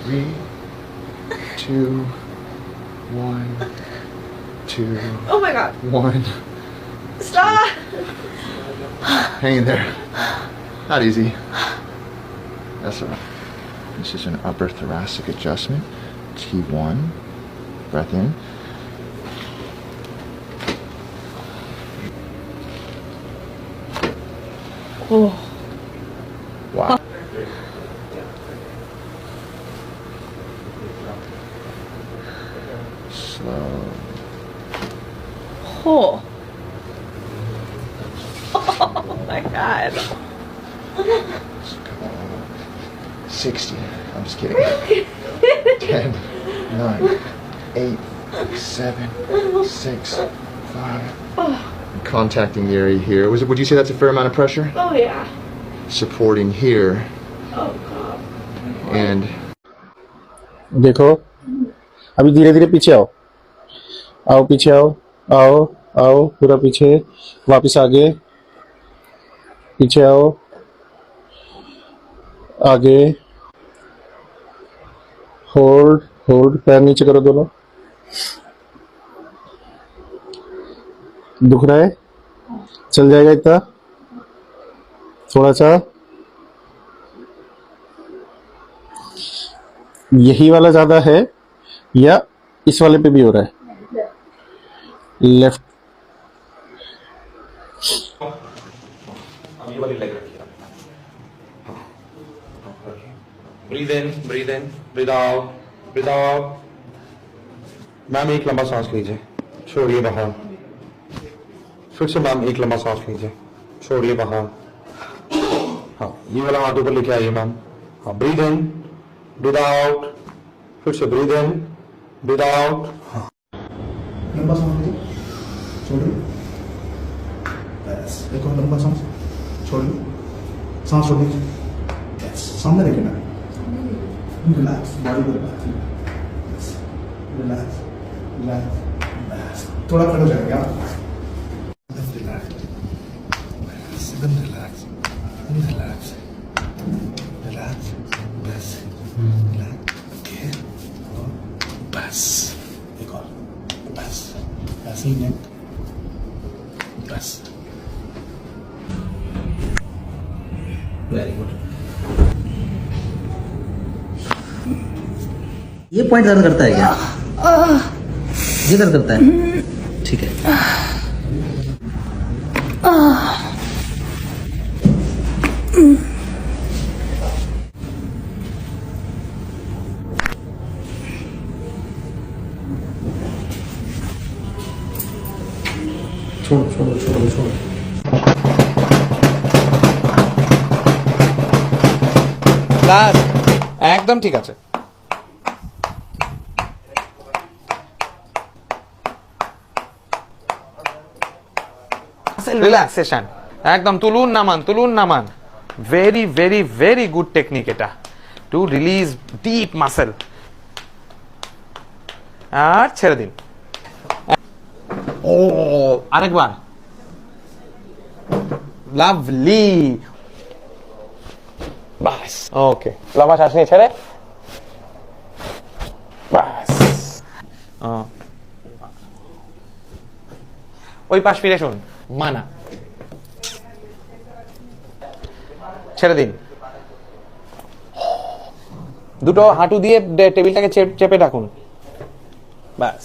3, 2, 1, 2. Oh my god. 1. Stop! Hang in there. Not easy. That's all right. This is an upper thoracic adjustment. T1. Breath in. Oh. Wow. Slow. Oh. Oh my god. 60. I'm just kidding. 10, 9, 8, 7, 6, 5. I'm contacting the area here. Would you say that's a fair amount of pressure? Oh yeah. Supporting here. Oh god. And देखो अभी धीरे धीरे पीछे आओ आओ पीछे आओ आओ आओ पूरा पीछे वापस आगे पीछे आओ आगे होल्ड होल्ड पैर नीचे करो दोनों दुख रहा है चल जाएगा इतना थोड़ा सा यही वाला ज्यादा है या इस वाले पे भी हो रहा है लेफ्ट अब ये वाली लेग रखिए breathe in breathe out ma'am एक लंबा सांस लीजिए छोड़िए बाहर फिर से मैम एक लंबा सांस लीजिए छोड़िए बाहर हाँ ये वाला हाथ ऊपर लेके आइए मैम हाँ ब्रीद इन ब्रीद आउट फिर से ब्रीद इन ब्रीद आउट हाँ लंबा सांस लीजिए छोड़िए बस एक और लंबा सांस छोड़िए सांस छोड़िए बस सामने देखिए ना रिलैक्स बॉडी को रिलैक्स रिलैक्स रिलैक्स बस थोड़ा खड़ा हो जाएगा रिलैक्स एकदम रिलैक्स रिलैक्स रिलैक्स बस रिलैक्स ओके बस एक और बस ऐसे ही नेक बस वेरी गुड ये पॉइंट दर्द करता है क्या ये दर्द करता है ठीक है छोड़ो छोड़ो छोड़ो छोड़ो একদম ঠিক আছে রিল্যাক্সেশন একদম তুলুন নামান very very very good technique এটা টু রিলিজ ডিপ মাসেল আর ছেড়ে দিন ও আরেকবার লাভলি বাস ওকে লম্বা শ্বাস নিয়ে ছেড়ে বাস ওই পাশ ফিরে শুন মানা ছেড়ে দিন দুটো হাঁটু দিয়ে টেবিলটাকে চেপে রাখুন বাস